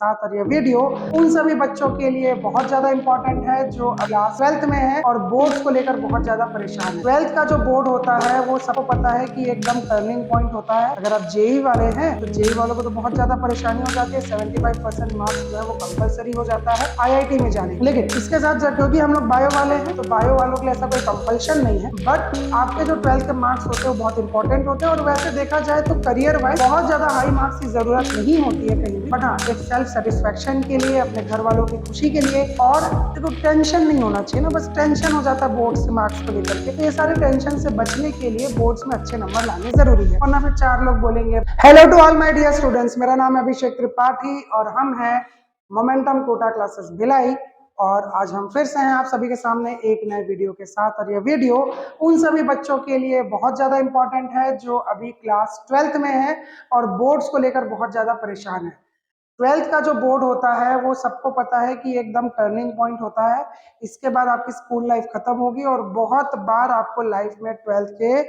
साथ और ये वीडियो उन सभी बच्चों के लिए बहुत ज्यादा इंपॉर्टेंट है जो क्लास 12th में है और बोर्ड्स को लेकर बहुत ज्यादा परेशान है। 12th का जो बोर्ड होता है वो सबको पता है कि एकदम टर्निंग पॉइंट होता है। अगर आप जेई वाले हैं तो जेई वालों को तो बहुत ज्यादा परेशानी हो जाती है। 75% मार्क्स जो है वो कंपलसरी हो जाता है आईआईटी में जाने। लेकिन इसके साथ क्योंकि हम लोग बायो वाले हैं तो बायो वालों के लिए ऐसा कोई कंपल्शन नहीं है, बट आपके जो 12th के मार्क्स होते हैं वो बहुत इंपॉर्टेंट होते हैं। और वैसे देखा जाए तो करियर वाइज बहुत ज्यादा हाई मार्क्स की जरूरत नहीं होती है कहीं भी, बट हाँ एक सेल्फ सेटिस्फेक्शन के लिए, अपने घर वालों की खुशी के लिए, और देखो टेंशन नहीं होना चाहिए ना, बस टेंशन हो जाता है बोर्ड से मार्क्स को लेकर के। तो ये सारे टेंशन से बचने के लिए बोर्ड्स में अच्छे नंबर लाने जरूरी है, वरना फिर चार लोग बोलेंगे। Hello to all my dear students, मेरा नाम है अभिषेक त्रिपाठी और हम हैं मोमेंटम कोटा क्लासेस भिलाई। और आज हम फिर से हैं आप सभी के सामने एक नए वीडियो के साथ। और ये वीडियो उन सभी बच्चों के लिए बहुत ज्यादा इंपॉर्टेंट है जो अभी क्लास 12th में है और बोर्ड्स को लेकर बहुत ज्यादा परेशान है। 12th का जो बोर्ड होता है वो सबको पता है कि एकदम टर्निंग पॉइंट होता है। इसके बाद आपकी स्कूल लाइफ खत्म होगी और बहुत बार आपको लाइफ में 12th के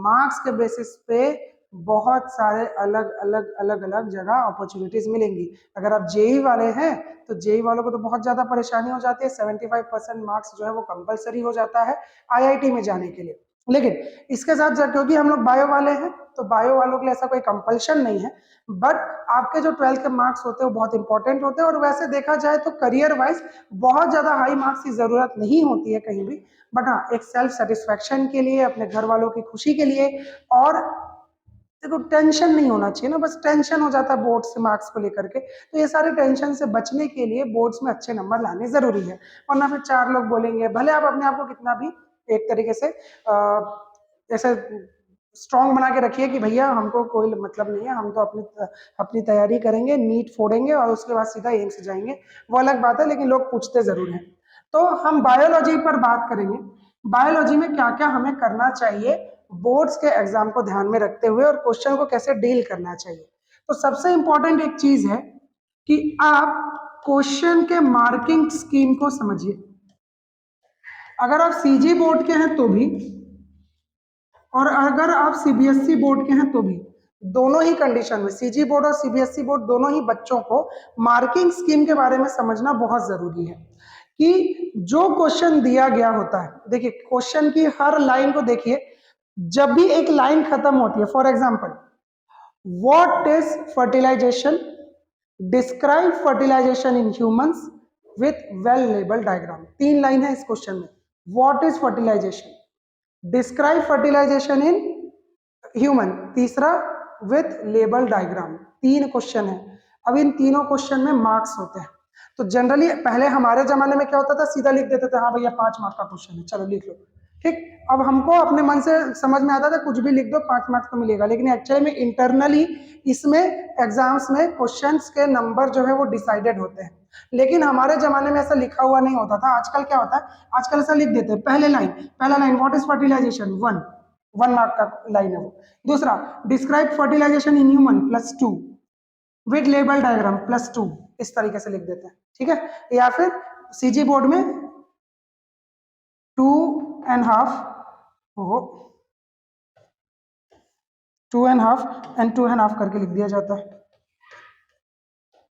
मार्क्स के बेसिस पे बहुत सारे अलग अलग जगह अपॉर्चुनिटीज मिलेंगी। अगर आप जेई वाले हैं तो जेई वालों को तो बहुत ज्यादा परेशानी हो जाती है। 75% मार्क्स जो है वो कंपलसरी हो जाता है आईआईटी में जाने के लिए। लेकिन इसके साथ क्योंकि हम लोग बायो वाले हैं तो बायो वालों के लिए ऐसा कोई कंपल्शन नहीं है, बट आपके जो 12th के मार्क्स होते हैं वो बहुत इंपॉर्टेंट होते हैं। और वैसे देखा जाए तो करियर वाइज बहुत ज्यादा हाई मार्क्स की जरूरत नहीं होती है कहीं भी, बट हाँ एक सेल्फ सेटिस्फेक्शन के लिए, अपने घर वालों की खुशी के लिए, और देखो टेंशन नहीं होना चाहिए ना, बस टेंशन हो जाता है बोर्ड से मार्क्स को लेकर के। तो ये सारे टेंशन से बचने के लिए बोर्ड्स में अच्छे नंबर लाने जरूरी है, वरना फिर चार लोग बोलेंगे। भले आप अपने आप को कितना भी एक तरीके से जैसे स्ट्रॉन्ग बना के रखिए कि भैया हमको कोई मतलब नहीं है, हम तो अपनी अपनी तैयारी करेंगे, नीट फोड़ेंगे और उसके बाद सीधा एम्स जाएंगे, वो अलग बात है, लेकिन लोग पूछते जरूर हैं। तो हम बायोलॉजी पर बात करेंगे। बायोलॉजी में क्या क्या हमें करना चाहिए बोर्ड्स के एग्जाम को ध्यान में रखते हुए, और क्वेश्चन को कैसे डील करना चाहिए। तो सबसे इंपॉर्टेंट एक चीज है कि आप क्वेश्चन के मार्किंग स्कीम को समझिए। अगर आप सीजी बोर्ड के हैं तो भी, और अगर आप सीबीएसई बोर्ड के हैं तो भी, दोनों ही कंडीशन में सीजी बोर्ड और सीबीएसई बोर्ड दोनों ही बच्चों को मार्किंग स्कीम के बारे में समझना बहुत जरूरी है। कि जो क्वेश्चन दिया गया होता है, देखिए क्वेश्चन की हर लाइन को देखिए, जब भी एक लाइन खत्म होती है, for example what is fertilisation, describe fertilisation in humans with well label diagram, तीन लाइन है इस क्वेश्चन में। What is fertilisation, describe fertilisation in human, तीसरा विथ लेबल डायग्राम, तीन क्वेश्चन है। अब इन तीनों क्वेश्चन में मार्क्स होते हैं। तो जनरली पहले हमारे जमाने में क्या होता था, सीधा लिख देते थे, हाँ भैया 5 मार्क्स का क्वेश्चन है, चलो लिख लो, ठीक। अब हमको अपने मन से समझ में आता था कुछ भी लिख दो 5 मार्क्स तो मिलेगा, लेकिन एक्चुअली में इंटरनली इसमें एग्जाम्स में क्वेश्चंस के नंबर जो है वो डिसाइडेड होते हैं। लेकिन हमारे जमाने में ऐसा लिखा हुआ नहीं होता था। आजकल क्या होता है, आजकल ऐसा लिख देते हैं, पहला line what is fertilisation, 1 mark का लाइन है वो। दूसरा describe fertilisation in human +2 with label diagram +2, इस तरीके से लिख देते हैं, ठीक है। या फिर सीजी बोर्ड में 2.5 हो 2.5 एंड 2.5 करके लिख दिया जाता है,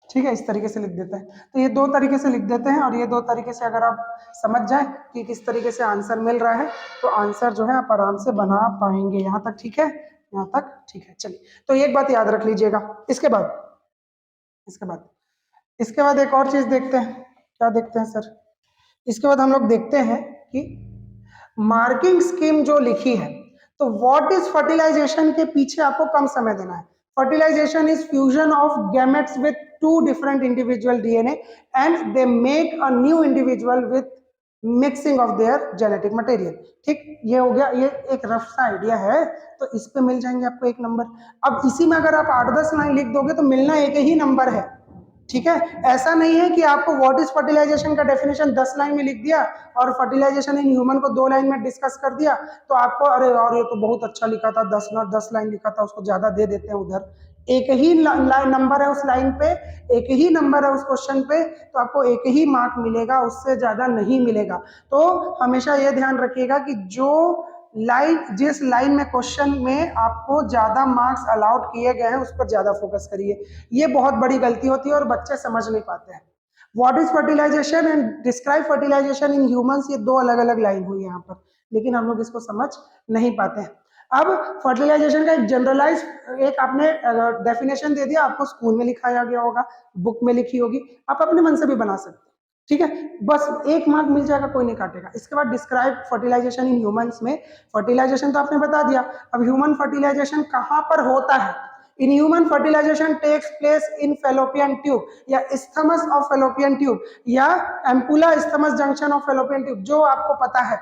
ठीक है, इस तरीके से लिख देते हैं। तो ये दो तरीके से लिख देते हैं, और ये दो तरीके से अगर आप समझ जाए कि किस तरीके से आंसर मिल रहा है तो आंसर जो है आप आराम से बना पाएंगे। यहाँ तक ठीक है, यहाँ तक ठीक है। चलिए, तो एक बात याद रख लीजिएगा। इसके बाद एक और चीज देखते हैं। क्या देखते हैं सर? इसके बाद हम लोग देखते हैं कि मार्किंग स्कीम जो लिखी है, तो व्हाट इज फर्टिलाइजेशन के पीछे आपको कम समय देना है। Fertilisation is fusion of gametes with two different individual DNA and they make a new individual with mixing of their genetic material, ठीक। ये हो गया, ये एक रफ सा आइडिया है, तो इस पे मिल जाएंगे आपको 1 नंबर। अब इसी में अगर आप 8-10 लाइन लिख दोगे तो मिलना एक ही नंबर है, ठीक है। ऐसा नहीं है कि आपको व्हाट इज फर्टिलाइजेशन का डेफिनेशन 10 लाइन में लिख दिया और फर्टिलाइजेशन इन ह्यूमन को 2 लाइन में डिस्कस कर दिया, तो आपको अरे यार ये तो बहुत अच्छा लिखा था, 10 लाइन लिखा था, उसको ज्यादा दे देते हैं उधर। एक ही नंबर है उस लाइन पे, एक ही नंबर है उस क्वेश्चन पे, तो आपको एक ही मार्क मिलेगा, उससे ज्यादा नहीं मिलेगा। तो हमेशा ये ध्यान रखिएगा कि जो लाइन, जिस लाइन में क्वेश्चन में आपको ज्यादा मार्क्स अलाउड किए गए हैं उस पर ज्यादा फोकस करिए। ये बहुत बड़ी गलती होती है और बच्चे समझ नहीं पाते हैं। What is fertilisation and describe fertilisation in humans, ये दो अलग अलग लाइन हुई यहाँ पर, लेकिन हम लोग इसको समझ नहीं पाते हैं। अब फर्टिलाइजेशन का एक जनरलाइज एक आपने डेफिनेशन दे दिया, आपको स्कूल में लिखाया गया होगा, बुक में लिखी होगी, आप अपने मन से भी बना सकते हैं, ठीक है, बस 1 मार्क मिल जाएगा, कोई नहीं काटेगा। इसके बाद डिस्क्राइब फर्टिलाइजेशन इन ह्यूमंस में फर्टिलाइजेशन तो आपने बता दिया, अब ह्यूमन फर्टिलाइजेशन कहां पर होता है। In human fertilisation takes place in fallopian tube या isthmus ऑफ फेलोपियन ट्यूब या ampulla isthmus junction of fallopian tube, जो आपको पता है,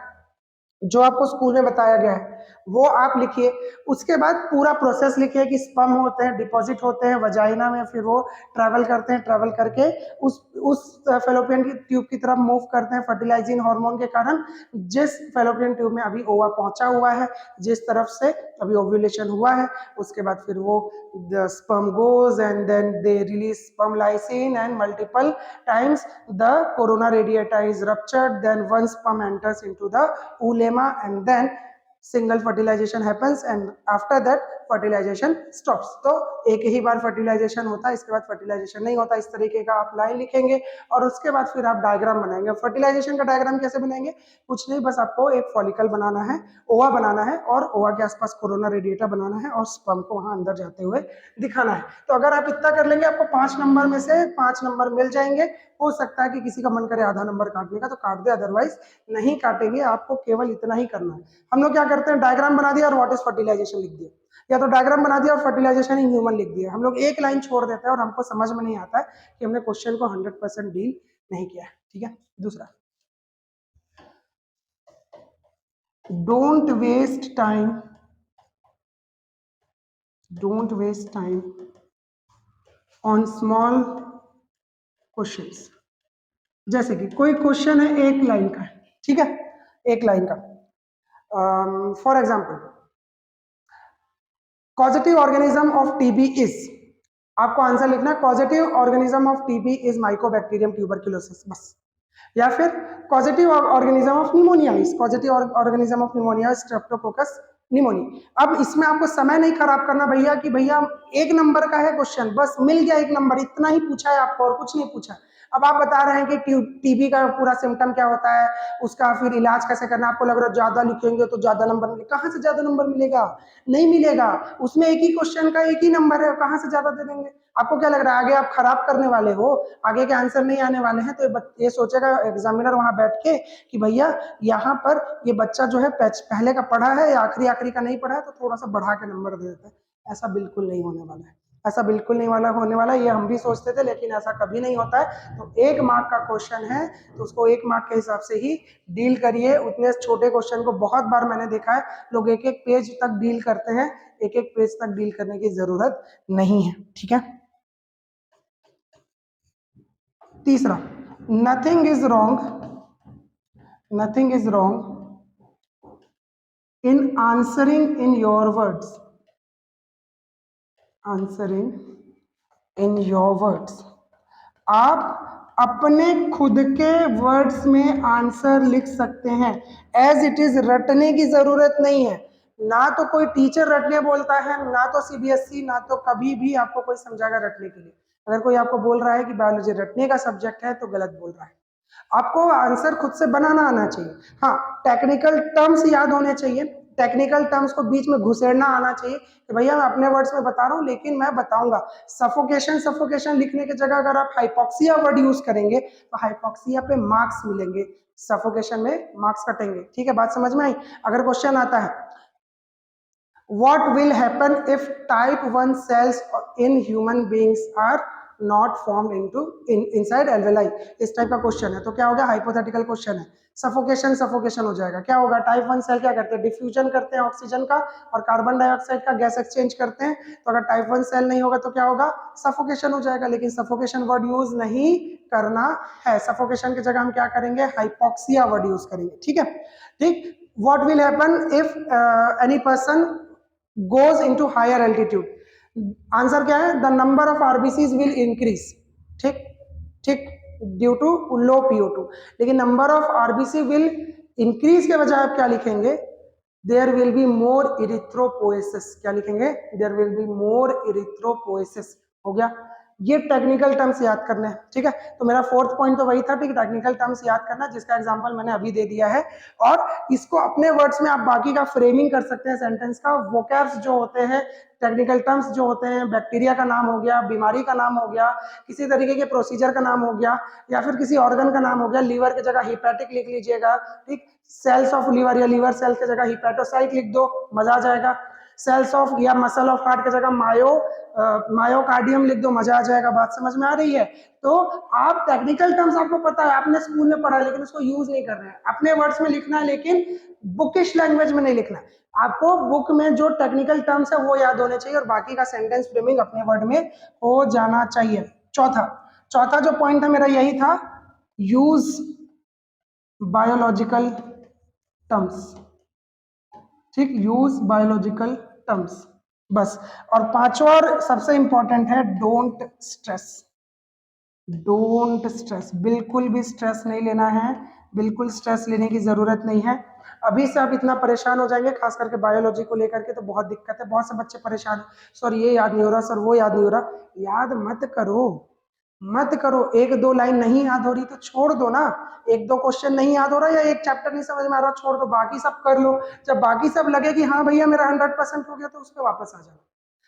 जो आपको स्कूल में बताया गया है वो आप लिखिए। उसके बाद पूरा प्रोसेस लिखिए कि स्पर्म होते हैं, डिपॉजिट होते हैं वजाइना में, फिर वो ट्रैवल करते हैं, ट्रैवल करके उस फेलोपियन की ट्यूब की तरफ मूव करते हैं फर्टिलाइजिंग हार्मोन के कारण। जिस फेलोपियन ट्यूब में अभी ओवा पहुंचा हुआ है, जिस तरफ से अभी ओव्यूलेशन हुआ है, उसके बाद फिर वो the sperm goes and then they release sperm lysine and multiple times the corona radiata is ruptured, then one sperm enters into the oollema and then single fertilisation happens and after that fertilisation stops. तो एक ही बार fertilisation होता है, इसके बाद fertilisation नहीं होता। इस तरीके का आप लाइन लिखेंगे और उसके बाद फिर आप डायग्राम बनाएंगे। फर्टिलाइजेशन का डायग्राम कैसे बनाएंगे, कुछ नहीं, बस आपको एक फॉलिकल बनाना है, ओवा बनाना है और ओवा के आसपास कोरोना रेडिएटा बनाना है और स्पर्म को वहां अंदर जाते हुए दिखाना है। तो अगर आप इतना कर लेंगे आपको 5 नंबर में से 5 नंबर मिल जाएंगे। हो सकता है कि किसी का मन करे आधा नंबर काटने का तो काट दे, अदरवाइज नहीं काटेंगे। आपको केवल इतना ही करना है। हम लोग क्या करते हैं, डायग्राम बना दिया और व्हाट इज फर्टिलाइजेशन लिख दिया, या तो डायग्राम बना दिया और फर्टिलाइजेशन इन ह्यूमन लिख दिया। हम लोग एक लाइन छोड़ देते हैं और हमको समझ में नहीं आता है कि हमने क्वेश्चन को 100% डील नहीं किया है, ठीक है। दूसरा, don't waste time on small questions. जैसे कि कोई क्वेश्चन है 1 लाइन का, ठीक है, 1 लाइन का। For example, causative organism of TB is, आपको आंसर लिखना है causative organism of TB is Mycobacterium tuberculosis, बस। या फिर causative organism of pneumonia is, causative organism of pneumonia Streptococcus pneumoniae. अब इसमें आपको समय नहीं खराब करना भैया कि भैया 1 नंबर का है क्वेश्चन, बस मिल गया 1 नंबर, इतना ही पूछा है आपको और कुछ नहीं पूछा। अब आप बता रहे हैं कि टीबी का पूरा सिम्टम क्या होता है, उसका फिर इलाज कैसे करना, आपको लग रहा है ज्यादा लिखेंगे तो ज्यादा नंबर मिलेगा। कहाँ से ज्यादा नंबर मिलेगा, नहीं मिलेगा। उसमें एक ही क्वेश्चन का 1 ही नंबर है, कहाँ से ज्यादा दे देंगे। आपको क्या लग रहा है आगे आप खराब करने वाले हो, आगे के आंसर नहीं आने वाले हैं, तो ये सोचेगा एग्जामिनर वहां बैठ के कि भैया यहाँ पर ये बच्चा जो है पहले का पढ़ा है या आखिरी आखिरी का नहीं पढ़ा है, तो थोड़ा सा बढ़ा के नंबर दे देता है। ऐसा बिल्कुल नहीं होने वाला है, ऐसा बिल्कुल नहीं होने वाला। ये हम भी सोचते थे लेकिन ऐसा कभी नहीं होता है। तो 1 मार्क का क्वेश्चन है तो उसको 1 मार्क के हिसाब से ही डील करिए। उतने छोटे क्वेश्चन को बहुत बार मैंने देखा है लोग 1-1 पेज तक डील करते हैं, 1-1 पेज तक डील करने की जरूरत नहीं है, ठीक है। तीसरा, nothing is wrong in answering in your words, आप अपने खुद के वर्ड्स में आंसर लिख सकते हैं। एज इट इज रटने की जरूरत नहीं है, ना तो कोई टीचर रटने बोलता है, ना तो सीबीएसई, ना तो कभी भी आपको कोई समझाएगा रटने के लिए। अगर कोई आपको बोल रहा है कि बायोलॉजी रटने का सब्जेक्ट है तो गलत बोल रहा है। आपको आंसर खुद से बनाना आना चाहिए। हाँ, टेक्निकल टर्म्स याद होने चाहिए, टेक्निकल टर्म्स को बीच में घुसेड़ना आना चाहिए कि भैया मैं अपने वर्ड्स में बता रहा हूँ लेकिन मैं बताऊंगा। सफोकेशन लिखने की जगह अगर आप हाइपोक्सिया वर्ड यूज करेंगे तो हाइपोक्सिया पे मार्क्स मिलेंगे, सफोकेशन में मार्क्स कटेंगे, ठीक है। बात समझ में आई। अगर क्वेश्चन आता है what will happen if type 1 cells in human beings are not formed inside alveoli, इस टाइप का क्वेश्चन है तो क्या होगा, हाइपोथेटिकल क्वेश्चन है। सफोकेशन हो जाएगा, क्या होगा, टाइप 1 सेल क्या करते हैं, डिफ्यूजन करते हैं ऑक्सीजन का और कार्बन डाइऑक्साइड का गैस एक्सचेंज करते हैं। तो अगर टाइप 1 सेल नहीं होगा तो क्या होगा, सफोकेशन हो जाएगा। लेकिन सफोकेशन वर्ड यूज नहीं करना है, सफोकेशन की जगह हम क्या करेंगे, हाइपोक्सिया वर्ड यूज करेंगे, ठीक है। ठीक, what will happen if any person goes into higher altitude, answer क्या है, the number of RBCs will increase, ठीक ठीक, ड्यू टू लो PO2। लेकिन number of RBC will increase के बजाय आप क्या लिखेंगे, there will be more erythropoiesis, क्या लिखेंगे, there will be more erythropoiesis. हो गया, ये टेक्निकल टर्म्स याद करने हैं, ठीक है। तो मेरा फोर्थ पॉइंट तो वही था, ठीक, टेक्निकल टर्म्स याद करना, जिसका एग्जांपल मैंने अभी दे दिया है। और इसको अपने वर्ड्स में आप बाकी का फ्रेमिंग कर सकते हैं सेंटेंस का। वोकैब्स जो होते हैं, टेक्निकल टर्म्स जो होते हैं, बैक्टीरिया का नाम हो गया, बीमारी का नाम हो गया, किसी तरीके के प्रोसीजर का नाम हो गया, या फिर किसी ऑर्गन का नाम हो गया। लीवर की जगह हिपैटिक लिख लीजिएगा, ठीक। सेल्स ऑफ लीवर या लीवर सेल्स की जगह हिपैटोसाइट लिख दो, मजा आ जाएगा। सेल्स ऑफ या मसल ऑफ हार्ट की जगह मायोकार्डियम लिख दो, मजा आ जाएगा। बात समझ में आ रही है? तो आप टेक्निकल टर्म्स आपको पता है, आपने स्कूल में पढ़ा है, लेकिन उसको यूज नहीं कर रहे हैं। अपने वर्ड्स में लिखना है, लेकिन बुकिश लैंग्वेज में नहीं लिखना है। आपको बुक में जो टेक्निकल टर्म्स है वो याद होने चाहिए, और बाकी का सेंटेंस फ्रेमिंग अपने वर्ड में हो जाना चाहिए। चौथा चौथा जो पॉइंट था मेरा यही था, यूज बायोलॉजिकल टर्म्स, ठीक, यूज बायोलॉजिकल टर्म्स, बस। और पांचवा और सबसे इंपॉर्टेंट है, डोंट स्ट्रेस। डोंट स्ट्रेस, बिल्कुल भी स्ट्रेस नहीं लेना है, बिल्कुल स्ट्रेस लेने की जरूरत नहीं है। अभी से आप इतना परेशान हो जाएंगे, खास करके बायोलॉजी को लेकर के, तो बहुत दिक्कत है। बहुत से बच्चे परेशान, सर ये याद नहीं हो रहा, सर वो याद नहीं हो रहा। याद मत करो, मत करो। एक दो लाइन नहीं याद हो रही तो छोड़ दो ना। एक दो क्वेश्चन नहीं याद हो रहा, या एक चैप्टर नहीं समझ में आ रहा, छोड़ दो, बाकी सब कर लो। जब बाकी सब लगे कि हाँ भैया मेरा 100% हो गया, तो उस पर वापस आ जाओ।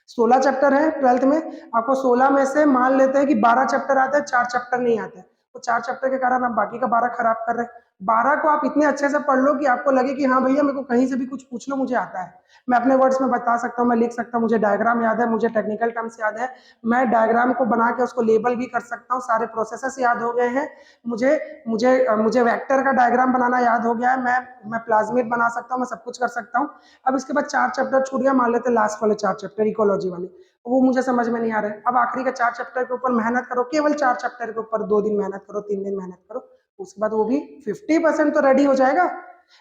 16 चैप्टर है 12th में, आपको 16 में से मान लेते हैं कि 12 चैप्टर आते हैं, 4 चैप्टर नहीं आते, तो 4 चैप्टर के कारण आप बाकी का 12 खराब कर रहे हैं। 12 को आप इतने अच्छे से पढ़ लो कि आपको लगे कि हाँ भैया मेरे को कहीं से भी कुछ पूछ लो, मुझे आता है। मैं अपने वर्ड्स में बता सकता हूँ, मैं लिख सकता हूँ, मुझे डायग्राम याद है, मुझे टेक्निकल टर्म्स याद है, मैं डायग्राम को बना के उसको लेबल भी कर सकता हूँ, सारे प्रोसेसेस याद हो गए हैं मुझे। मुझे वेक्टर का डायग्राम बनाना याद हो गया है, मैं प्लाज्मिड बना सकता हूँ, मैं सब कुछ कर सकता हूँ। अब इसके बाद 4 चैप्टर छूट गया, मान लेते लास्ट वाले 4 चैप्टर इकोलॉजी वाले, वो मुझे समझ में नहीं आ रहा है। अब आखिरी के 4 चैप्टर के ऊपर मेहनत करो, केवल 4 चैप्टर के ऊपर 2 दिन मेहनत करो, 3 दिन मेहनत करो, उसके बाद वो भी 50% तो रेडी हो जाएगा।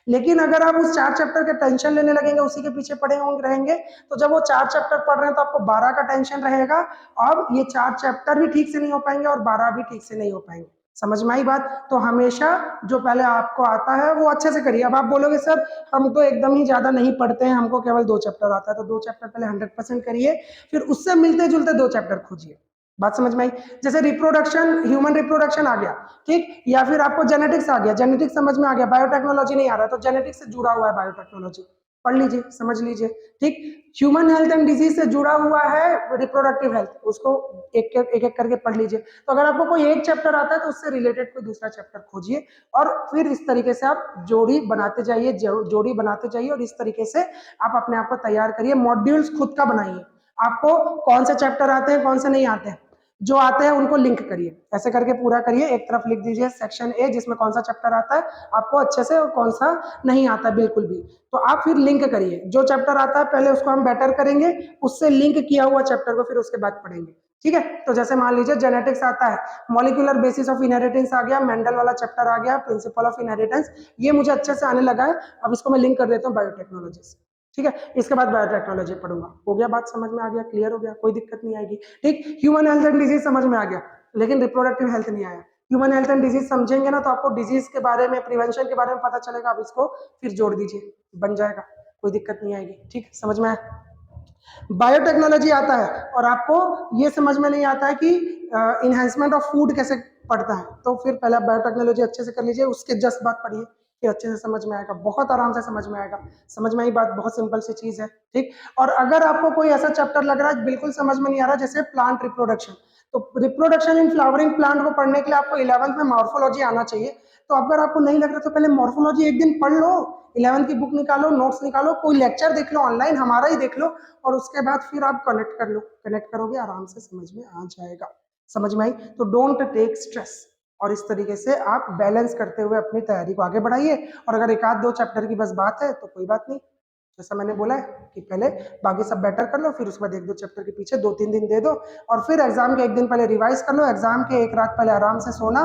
लेकिन अगर आप उस 4 चैप्टर के टेंशन लेने लगेंगे, उसी के पीछे पड़े होंगे रहेंगे, तो जब वो 4 चैप्टर पढ़ रहे हैं तो आपको 12 का टेंशन रहेगा। अब ये 4 चैप्टर भी ठीक से नहीं हो पाएंगे और 12 भी ठीक से नहीं हो पाएंगे। समझ में आई बात? तो हमेशा जो पहले आपको आता है वो अच्छे से करिए। अब आप बोलोगे सर हम तो एकदम ही ज्यादा नहीं पढ़ते हैं, हमको केवल 2 चैप्टर आता है, तो 2 चैप्टर पहले 100% करिए, फिर उससे मिलते जुलते 2 चैप्टर खोजिए। बात समझ में आई? जैसे रिप्रोडक्शन, ह्यूमन रिप्रोडक्शन आ गया, ठीक, या फिर आपको जेनेटिक्स आ गया, जेनेटिक्स समझ में आ गया, बायोटेक्नोलॉजी नहीं आ रहा, तो जेनेटिक्स से जुड़ा हुआ है बायोटेक्नोलॉजी, पढ़ लीजिए, समझ लीजिए, ठीक। ह्यूमन हेल्थ एंड डिजीज से जुड़ा हुआ है रिप्रोडक्टिव हेल्थ, उसको एक एक करके पढ़ लीजिए। तो अगर आपको कोई एक चैप्टर आता है तो उससे रिलेटेड कोई दूसरा चैप्टर खोजिए, और फिर इस तरीके से आप जोड़ी बनाते जाइए, जोड़ी बनाते जाइए, और इस तरीके से आप अपने आप को तैयार करिए। मॉड्यूल्स खुद का बनाइए, आपको कौन से चैप्टर आते हैं, कौन से नहीं आते हैं, जो आते हैं उनको लिंक करिए, ऐसे करके पूरा करिए। एक तरफ लिख दीजिए सेक्शन ए, जिसमें कौन सा चैप्टर आता है आपको अच्छे से और कौन सा नहीं आता बिल्कुल भी, तो आप फिर लिंक करिए। जो चैप्टर आता है पहले उसको हम बेटर करेंगे, उससे लिंक किया हुआ चैप्टर को फिर उसके बाद पढ़ेंगे, ठीक है। तो जैसे मान लीजिए जेनेटिक्स आता है, मॉलिक्यूलर बेसिस ऑफ इनहेरिटेंस आ गया, मेंडल वाला चैप्टर आ गया, प्रिंसिपल ऑफ इनहेरिटेंस, ये मुझे अच्छे से आने लगा है। अब इसको मैं लिंक कर देता हूँ बायोटेक्नोलॉजी से, ठीक है। इसके बाद बायोटेक्नोलॉजी पढ़ूंगा। हो गया, बात समझ में आ गया, क्लियर हो गया, कोई दिक्कत नहीं आएगी, ठीक। ह्यूमन हेल्थ एंड डिजीज समझ में आ गया, लेकिन रिप्रोडक्टिव हेल्थ नहीं आया। ह्यूमन हेल्थ एंड डिजीज समझेंगे ना तो आपको डिजीज के बारे में, प्रिवेंशन के बारे में पता चलेगा। अब इसको फिर जोड़ दीजिए, बन जाएगा, कोई दिक्कत नहीं आएगी, ठीक, समझ में आया। बायोटेक्नोलॉजी आता है और आपको ये समझ में नहीं आता है कि इन्हेंसमेंट ऑफ फूड कैसे पढ़ता है, तो फिर पहले आप बायोटेक्नोलॉजी अच्छे से कर लीजिए, उसके जस्ट बात पढ़िए, फिर अच्छे से समझ में आएगा, बहुत आराम से समझ में आएगा। समझ में आई बात? बहुत सिंपल सी चीज है, ठीक। और अगर आपको कोई ऐसा चैप्टर लग रहा है बिल्कुल समझ में नहीं आ रहा, जैसे प्लांट रिप्रोडक्शन, तो रिप्रोडक्शन इन फ्लावरिंग प्लांट को पढ़ने के लिए आपको 11th में मॉर्फोलॉजी आना चाहिए। तो अगर आपको नहीं लग रहा तो पहले मॉर्फोलॉजी एक दिन पढ़ लो, 11th की बुक निकालो, नोट्स निकालो, कोई लेक्चर देख लो ऑनलाइन, हमारा ही देख लो, और उसके बाद फिर आप कनेक्ट कर लो, कनेक्ट करोगे आराम से समझ में आ जाएगा। समझ में आई? तो डोंट टेक स्ट्रेस, और इस तरीके से आप बैलेंस करते हुए अपनी तैयारी को आगे बढ़ाइए। और अगर एक आध दो चैप्टर की बस बात है तो कोई बात नहीं, जैसा मैंने बोला है कि पहले बाकी सब बेटर कर लो, फिर उसके बाद एक दो चैप्टर के पीछे 2-3 दिन दे दो, और फिर एग्जाम के एक दिन पहले रिवाइज कर लो, एग्जाम के एक रात पहले आराम से सोना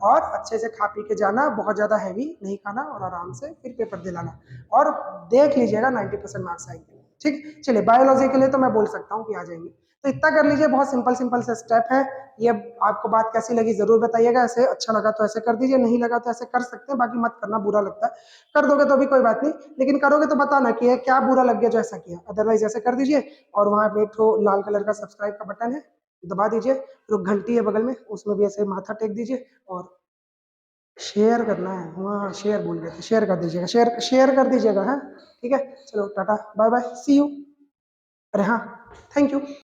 और अच्छे से खा पी के जाना, बहुत ज्यादा हैवी नहीं खाना, और आराम से फिर पेपर दिलाना, और देख लीजिएगा 90% मार्क्स आएंगे, ठीक। चलिए बायोलॉजी के लिए तो मैं बोल सकता हूँ कि आ जाएंगे। तो इतना कर लीजिए, बहुत सिंपल सिंपल से स्टेप है ये। आपको बात कैसी लगी जरूर बताइएगा। ऐसे अच्छा लगा तो ऐसे कर दीजिए, नहीं लगा तो ऐसे कर सकते हैं, बाकी मत करना, बुरा लगता है। कर दोगे तो भी कोई बात नहीं, लेकिन करोगे तो बताना कि ये क्या बुरा लग गया जो ऐसा किया। अदरवाइज ऐसे कर दीजिए, और वहां पे एक ठो लाल कलर का सब्सक्राइब का बटन है, दबा दीजिए। फिर घंटी है बगल में, उसमें भी ऐसे माथा टेक दीजिए, और शेयर करना है। हाँ, शेयर भूल गए थे, शेयर कर दीजिएगा, शेयर शेयर कर दीजिएगा। हाँ ठीक है, चलो tata bye bye see you. अरे हाँ, थैंक यू।